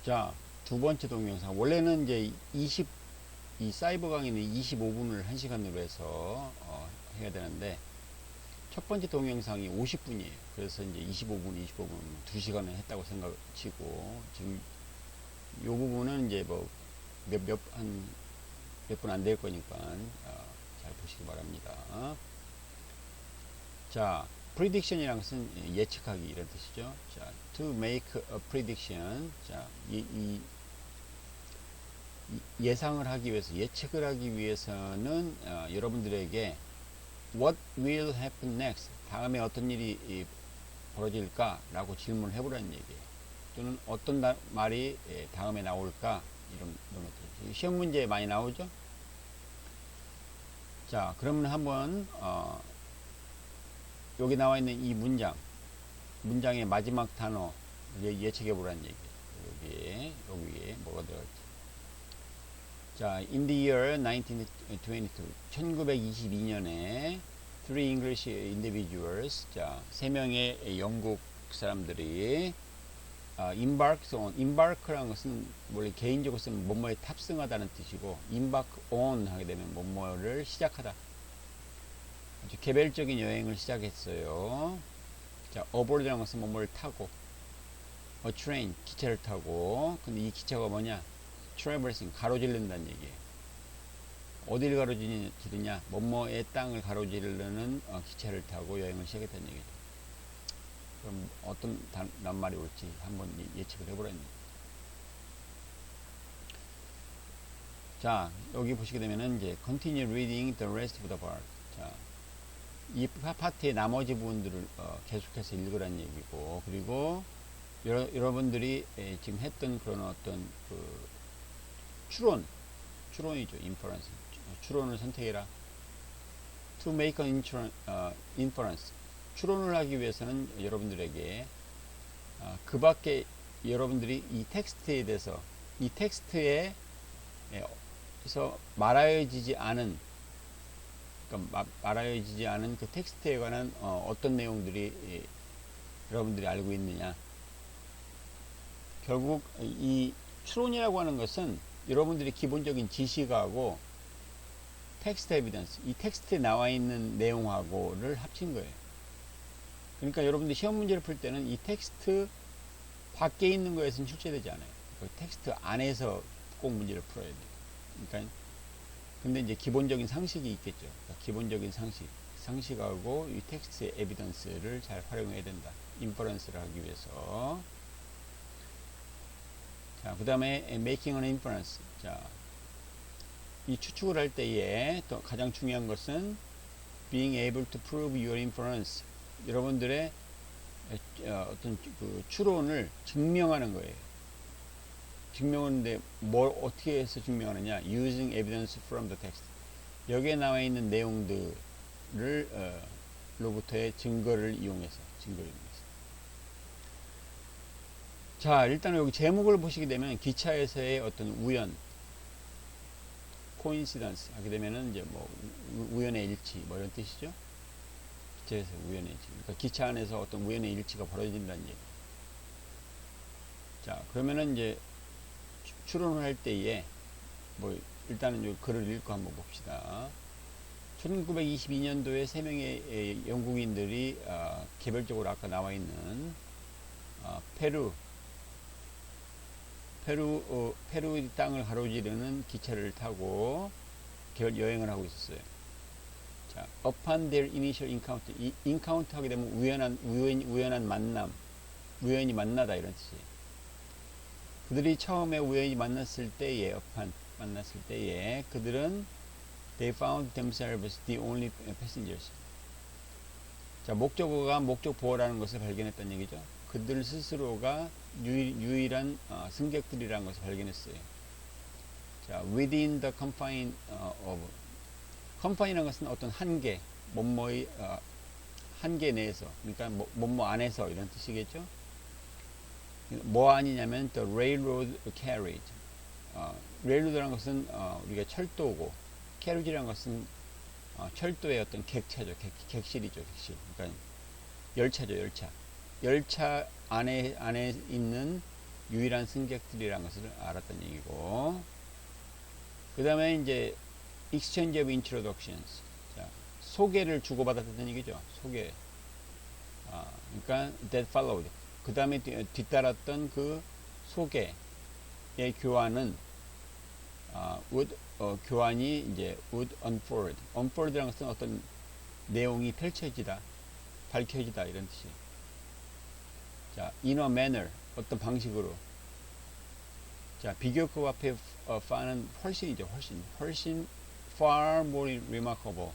자, 두 번째 동영상. 원래는 이제 이 사이버 강의는 25분을 1시간으로 해서 해야 되는데, 첫 번째 동영상이 50분이에요. 그래서 이제 25분 2시간을 했다고 생각치고, 지금 이 부분은 이제 뭐 몇 분 안 될 거니까 잘 보시기 바랍니다. 자, prediction이라는 것은 예측하기 이런 뜻이죠. 자, to make a prediction. 자, 예상을 하기 위해서, 예측을 하기 위해서는 여러분들에게 what will happen next, 다음에 어떤 일이 벌어질까 라고 질문을 해보라는 얘기예요. 또는 어떤 말이 다음에 나올까, 이런 것들. 시험 문제에 많이 나오죠. 자, 그러면 한번 여기 나와 있는 이 문장의 마지막 단어 예측해 보라는 얘기예요. 여기에 뭐가 들어갈지. 자, in the year 1922, 1922년에 three English individuals, 자, 세 명의 영국 사람들이 embark라는 것은 원래 개인적으로 쓰는 뭐뭐에 탑승하다는 뜻이고, embark on 하게 되면 뭐뭐를 시작하다. 아주 개별적인 여행을 시작했어요. 자, aboard라는 것은 뭐뭐를 타고, a train, 기차를 타고. 근데 이 기차가 뭐냐? traversing, 가로지른다는 얘기예요. 어디를 가로지르냐? 뭐뭐의 땅을 가로지르는 기차를 타고 여행을 시작했다는 얘기죠. 그럼 어떤 낱말이 올지 한번 예측을 해보라는 얘기죠. 자, 여기 보시게 되면은 이제 continue reading the rest of the part. 자, 이 파트의 나머지 부분들을 계속해서 읽으라는 얘기고, 그리고 여러분들이 지금 했던 그런 어떤 그 추론이죠. inference. 추론을 선택해라. to make an inference. 추론을 하기 위해서는 여러분들에게 그 밖에 여러분들이 이 텍스트에 대해서, 이 텍스트에서 말하여지지 않은, 그러니까 말하여지지 않은 그 텍스트에 관한 어떤 내용들이 여러분들이 알고 있느냐. 결국 이 추론이라고 하는 것은 여러분들이 기본적인 지식하고 텍스트 에비던스, 이 텍스트에 나와 있는 내용하고를 합친 거예요. 그러니까 여러분들이 시험 문제를 풀 때는 이 텍스트 밖에 있는 거에서는 출제되지 않아요. 그 텍스트 안에서 꼭 문제를 풀어야 돼요. 그러니까 근데 이제 기본적인 상식이 있겠죠. 그러니까 기본적인 상식하고 이 텍스트의 에비던스를 잘 활용해야 된다. 인퍼런스를 하기 위해서. 자, 그 다음에 making an inference. 자, 이 추측을 할 때에 또 가장 중요한 것은 being able to prove your inference. 여러분들의 어떤 그 추론을 증명하는 거예요. 증명하는데 뭘 어떻게 해서 증명하느냐? using evidence from the text. 여기에 나와 있는 내용들을 로부터의 증거를 이용해서. 자, 일단 여기 제목을 보시게 되면 기차에서의 어떤 우연, 코인시던스 하게 되면은 이제 뭐 우연의 일치 뭐 이런 뜻이죠. 기차에서 우연의 일치. 그러니까 기차 안에서 어떤 우연의 일치가 벌어진다는 얘기. 자, 그러면은 이제 추론을 할 때에 뭐 일단은 요 글을 읽고 한번 봅시다. 1922년도에 3명의 영국인들이 개별적으로 아까 나와 있는 페루 땅을 가로지르는 기차를 타고 여행을 하고 있었어요. 자, upon their initial encounter, 이 encounter 하게 되면 우연한 만남, 우연히 만나다 이런 뜻이에요. 그들이 처음에 우연히 만났을 때에 그들은 they found themselves the only passengers. 자, 목적어가 목적보어라는 것을 발견했다는 얘기죠. 그들 스스로가 유일한 승객들이라는 것을 발견했어요. 자, within the confine of. confine이라는 것은 어떤 한계, 뭐뭐의 한계 내에서, 그러니까 뭐뭐 안에서 이런 뜻이겠죠. 뭐 아니냐면 the railroad carriage. railroad라는 것은 우리가 철도고, carriage라는 것은 철도의 어떤 객차죠. 객실이죠. 객실. 그러니까 열차죠. 열차 안에 있는 유일한 승객들이라는 것을 알았던 얘기고, 그 다음에 이제 exchange of introductions. 자, 소개를 주고받았다는 얘기죠. 소개. 그러니까 that followed. 그 다음에 뒤따랐던 그 소개의 교환은 교환이 이제 would unfold. unfold라는 것은 어떤 내용이 펼쳐지다, 밝혀지다 이런 뜻이. 자, in a manner, 어떤 방식으로. 자, 비교급 앞에 far는 훨씬이죠. 훨씬 far more remarkable.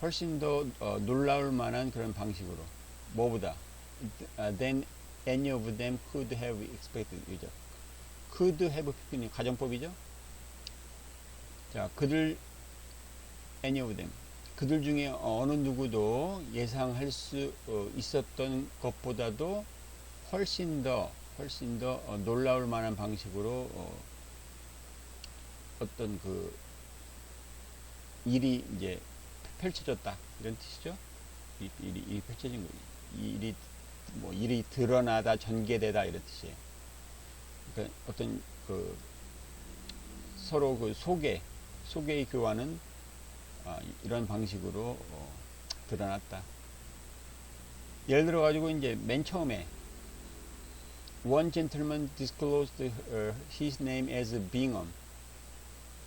훨씬 더 놀라울 만한 그런 방식으로. 뭐보다 than any of them could have expected. 그죠? could have 표현이 가정법이죠. 자, 그들 any of them. 그들 중에 어느 누구도 예상할 수 있었던 것보다도 훨씬 더 놀라울 만한 방식으로 어떤 그 일이 이제 펼쳐졌다 이런 뜻이죠. 일이 펼쳐진 거, 일이 드러나다, 전개되다 이런 뜻이에요. 그러니까 어떤 그 서로 그 소개의 교환은 이런 방식으로 드러났다. 예를 들어 가지고 이제 맨 처음에 one gentleman disclosed his name as Bingham.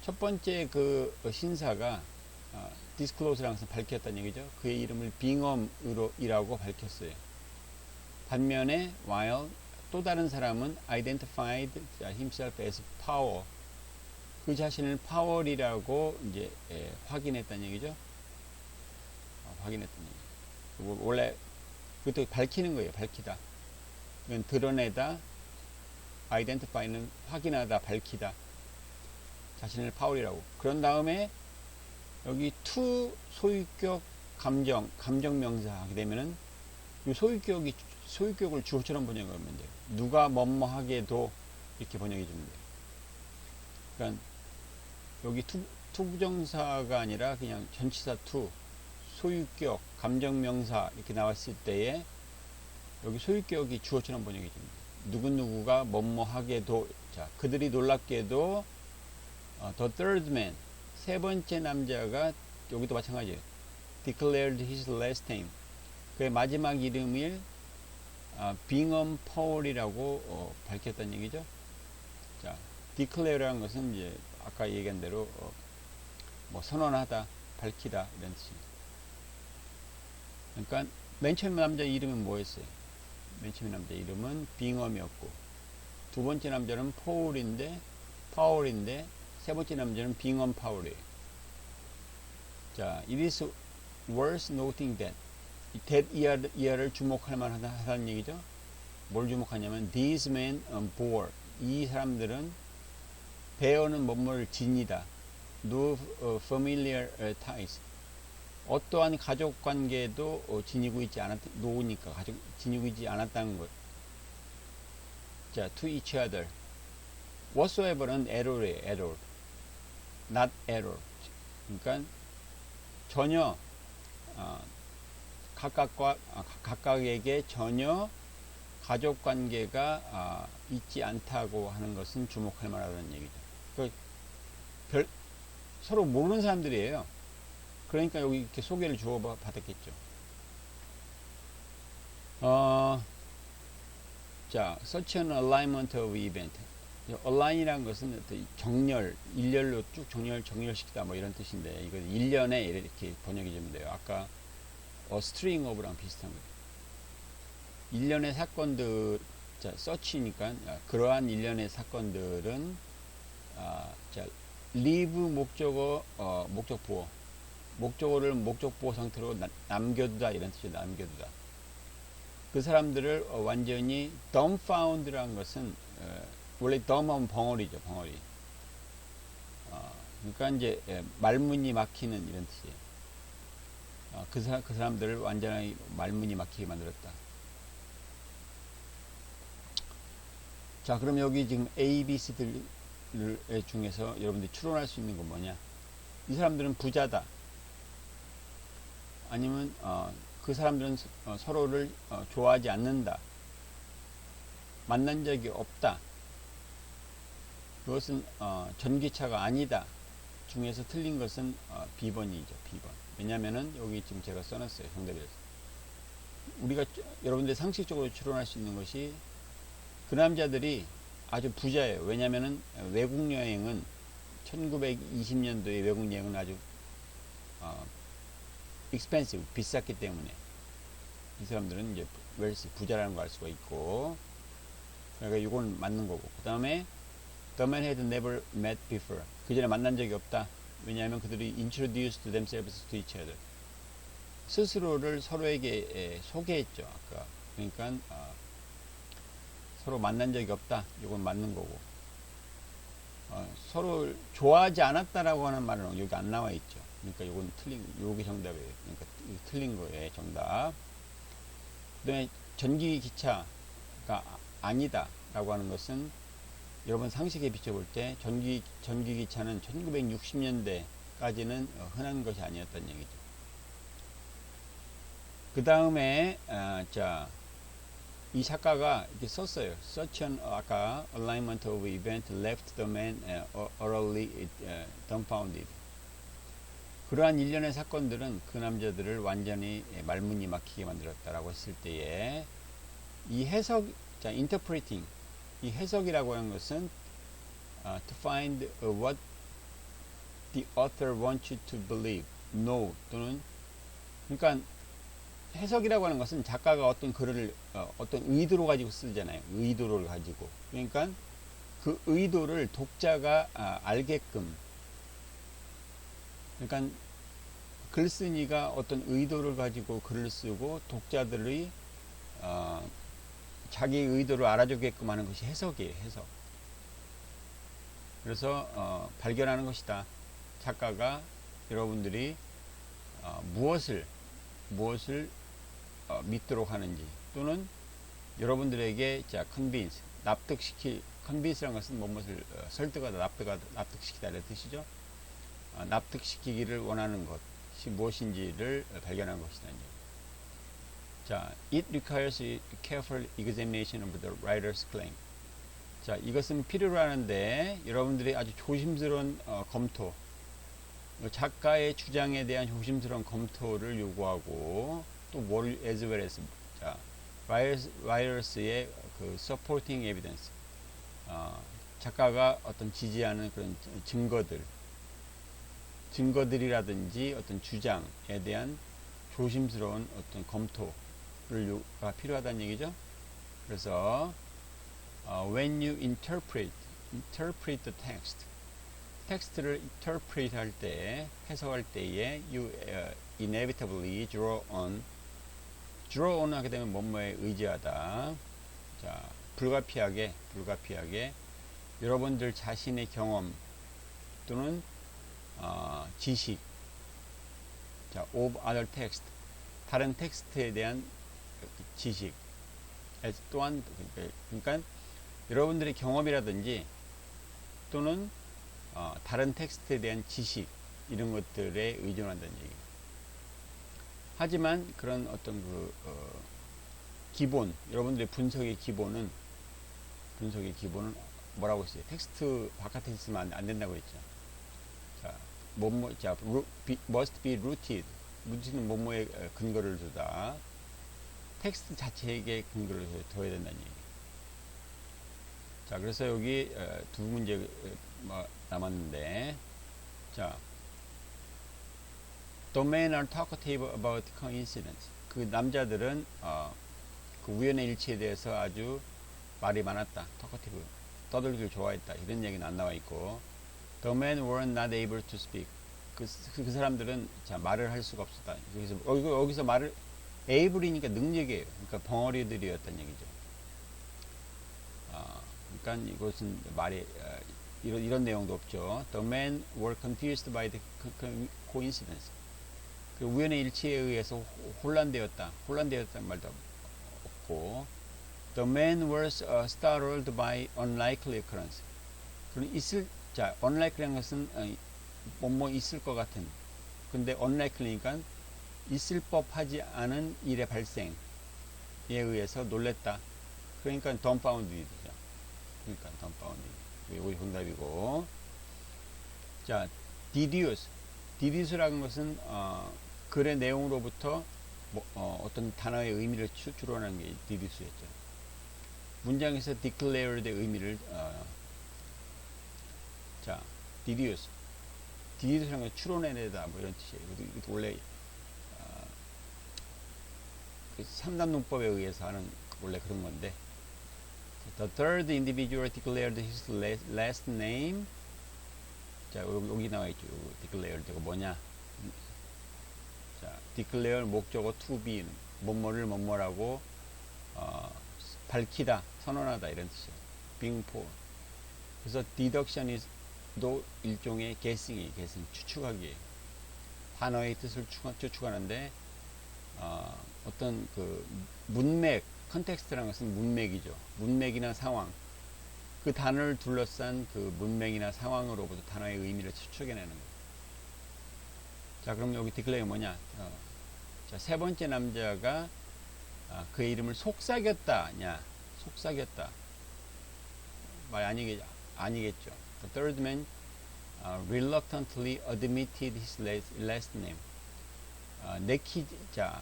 첫 번째 그 신사가 disclose라는 것은 밝혔다는 얘기죠. 그의 이름을 빙엄이라고 밝혔어요. 반면에 while 또 다른 사람은 identified himself as power. 그 자신을 파월이라고 이제 확인했다는 얘기죠. 확인했다는 얘기. 원래 그것도 밝히는 거예요. 밝히다. 이건 드러내다. identify는 확인하다, 밝히다. 자신을 파월이라고. 그런 다음에 여기 to 소유격 감정명사 하게 되면은 이 소유격을 주어처럼 번역하면 돼요. 누가 뭐뭐 하게도 이렇게 번역해 주면 돼요. 그러니까 여기 투부정사가 아니라 그냥 전치사 to, 소유격, 감정명사 이렇게 나왔을 때에 여기 소유격이 주어처럼 번역해 줍니다. 누구누구가 뭐뭐 하게도, 자, 그들이 놀랍게도 the third man, 세 번째 남자가 여기도 마찬가지예요. declared his last name. 그의 마지막 이름을 빙엄 파월이라고 밝혔다는 얘기죠. 자, declare라는 것은 이제 아까 얘기한 대로 뭐 선언하다, 밝히다 이런 뜻입니다. 그러니까 맨 처음 남자 이름은 뭐였어요? 맨 처음 남자 이름은 빙엄이었고, 두 번째 남자는 파월인데 세 번째 남자는 빙엄 파월이에요. 자, it is worth noting that 이하를 주목할 만하다는 얘기죠. 뭘 주목하냐면 these men bore, 이 사람들은 베어는 뭐뭐를 지니다. no familiar ties, 어떠한 가족 관계도 지니고 있지 노니까 지니고 있지 않았다는 것. 자, to each other. whatsoever는 error이에요. error. not error. 그러니까 전혀 각각에게 전혀 가족 관계가 있지 않다고 하는 것은 주목할 만하다는 얘기죠. 서로 모르는 사람들이에요. 그러니까 여기 이렇게 소개를 주어 받았겠죠. 자, such an alignment of event. align이라는 것은 정렬, 일렬로 쭉 정렬시키다 뭐 이런 뜻인데, 이거 일련에 이렇게 번역이 되면 돼요. 아까 string of랑 비슷한 거예요. 일련의 사건들, 자, such니까 그러한 일련의 사건들은 자, leave 목적어, 목적보어. 목적어를 목적보어 상태로 남겨두다 이런 뜻이에요. 남겨두다. 그 사람들을 완전히 dumbfound라는 것은 원래 dumb하면 벙어리죠. 벙어리. 그러니까 이제 말문이 막히는 이런 뜻이에요. 그 사람들을 완전히 말문이 막히게 만들었다. 자, 그럼 여기 지금 A, B, C들 중에서 여러분들이 추론할 수 있는 건 뭐냐? 이 사람들은 부자다. 아니면 그 사람들은 서로를 좋아하지 않는다. 만난 적이 없다. 그것은 전기차가 아니다. 중에서 틀린 것은 B번이죠. B번. 왜냐면은 여기 지금 제가 써놨어요. 정답에서. 우리가 여러분들 상식적으로 추론할 수 있는 것이 그 남자들이 아주 부자예요. 왜냐면은 외국 여행은 1920년도에 외국 여행은 아주 expensive, 비쌌기 때문에 이 사람들은 이제 웰스, 부자라는 걸 알 수가 있고, 그러니까 이건 맞는 거고. 그 다음에 The man had never met before. 그 전에 만난 적이 없다. 왜냐하면 그들이 introduced themselves to each other. 스스로를 서로에게 소개했죠. 아까. 그러니까 서로 만난 적이 없다. 이건 맞는 거고. 서로 좋아하지 않았다라고 하는 말은 여기 안 나와 있죠. 그러니까 이건 틀린, 여기 정답이에요. 그러니까 틀린 거예요. 정답. 그 다음에 전기기차가 아니다 라고 하는 것은 여러분 상식에 비춰볼 때 전기기차는 1960년대까지는 흔한 것이 아니었다는 얘기죠. 그 다음에 이 작가가 이렇게 썼어요. Such an 아까 alignment of event left the man utterly dumbfounded. 그러한 일련의 사건들은 그 남자들을 완전히 말문이 막히게 만들었다라고 했을 때에 이 해석, interpreting, 이 해석이라고 하는 것은 to find what the author wants you to believe, know 또는 그러니까 해석이라고 하는 것은 작가가 어떤 글을 어떤 의도로 가지고 쓰잖아요. 의도를 가지고. 그러니까 그 의도를 독자가 알게끔. 그러니까 글쓴이가 어떤 의도를 가지고 글을 쓰고 독자들이 자기 의도를 알아주게끔 하는 것이 해석이에요. 해석. 그래서 발견하는 것이다. 작가가 여러분들이 무엇을 믿도록 하는지, 또는 여러분들에게 convince, convince라는 것은 무엇을 설득하다, 납득시키다 이런 뜻이죠. 납득시키기를 원하는 것이 무엇인지를 발견하는 것이다. 자, it requires a careful examination of the writer's claim. 자, 이것은 필요로 하는데 여러분들이 아주 조심스러운 검토, 작가의 주장에 대한 조심스러운 검토를 요구하고, 또 뭘 as well as 자, writers의 그 supporting evidence, 작가가 어떤 지지하는 그런 증거들이라든지 어떤 주장에 대한 조심스러운 어떤 검토가 필요하다는 얘기죠. 그래서 when you interpret the text, 텍스트를 interpret 할 때, 해석할 때에 you inevitably draw on 하게 되면 뭐뭐에 의지하다. 자, 불가피하게 여러분들 자신의 경험 또는 지식, 자, of other text, 다른 텍스트에 대한 지식, 또한 그러니까 여러분들의 경험이라든지 또는 다른 텍스트에 대한 지식, 이런 것들에 의존한다는 얘기예요. 하지만 그런 어떤 기본, 여러분들의 분석의 기본은 뭐라고 했어요? 텍스트 바깥에 있으면 안 된다고 했죠. 자, must be rooted. 루트는 뭐뭐에 근거를 두다. 텍스트 자체에게 근거를 둬야 된다는 얘기예요. 자, 그래서 여기 두 문제 남았는데, 자, the men are talkative about coincidence. 그 남자들은 그 우연의 일치에 대해서 아주 말이 많았다. talkative, 떠들기를 좋아했다. 이런 얘기는 안 나와 있고, the men were not able to speak. 그 사람들은 자, 말을 할 수가 없었다. 여기서 말을 able이니까 능력이에요. 그러니까 벙어리들이었다는 얘기죠. 그러니까 이것은 말이 이런 내용도 없죠. The men were confused by the coincidence. 그 우연의 일치에 의해서 혼란되었다는 말도 없고, The men were startled by unlikely occurrence. 자, unlikely라는 것은 뭐뭐 있을 것 같은. 근데 unlikely니까 있을 법하지 않은 일의 발생에 의해서 놀랬다. 그러니까 dumbfounded죠. 그러니까 dumbfounded. 이거 정답이고. 자, deduce. deduce라는 것은 글의 내용으로부터 어떤 단어의 의미를 추론하는 게 deduce였죠. 문장에서 declare의 의미를 자, deduce. deduce라는 건 추론해내다 뭐 이런 뜻이에요. 이것도 원래 그 3단 문법에 의해서 하는 원래 그런 건데, the third individual declared his last name. 자, 여기 나와 있죠. declared 이거 뭐냐? 자, declare 목적어 to be, 뭐뭐를 뭐뭐라고 밝히다, 선언하다 이런 뜻이에요. being for. 그래서 deduction도 일종의 guessing, 추측하기예요. 단어의 뜻을 추측하는데 어떤 그 문맥, 컨텍스트라는 것은 문맥이죠. 문맥이나 상황, 그 단어를 둘러싼 그 문맥이나 상황으로부터 단어의 의미를 추측해내는 거예요. 자, 그럼 여기 declare 뭐냐? 자, 세 번째 남자가 그의 이름을 속삭였다냐? 속삭였다. 말 아니겠죠. The third man reluctantly admitted his last name. 자,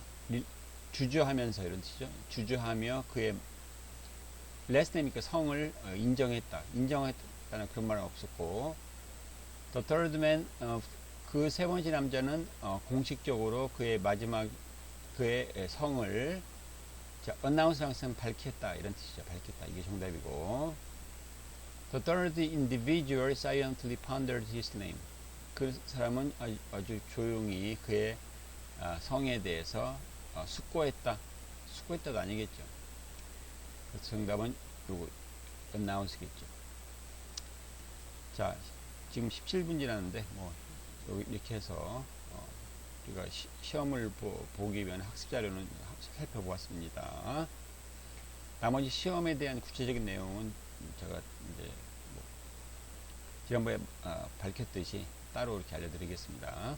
주저하면서 이런 뜻이죠. 주저하며 그의 last name이니까 성을 인정했다. 인정했다는 그런 말은 없었고, the third man 그 세 번째 남자는 공식적으로 그의 성을 자, announce라는 것은 밝혔다 이런 뜻이죠. 밝혔다 이게 정답이고, the third individual silently pondered his name. 그 사람은 아주 조용히 그의 성에 대해서 숙고했다. 숙고했다도 아니겠죠. 그래서 정답은 요거 announce겠죠. 자, 지금 17분 지났는데 뭐 여기 이렇게 해서 우리가 시험을 보기 위한 학습 자료는 살펴보았습니다. 나머지 시험에 대한 구체적인 내용은 제가 이제 뭐 지난번에 밝혔듯이 따로 이렇게 알려드리겠습니다.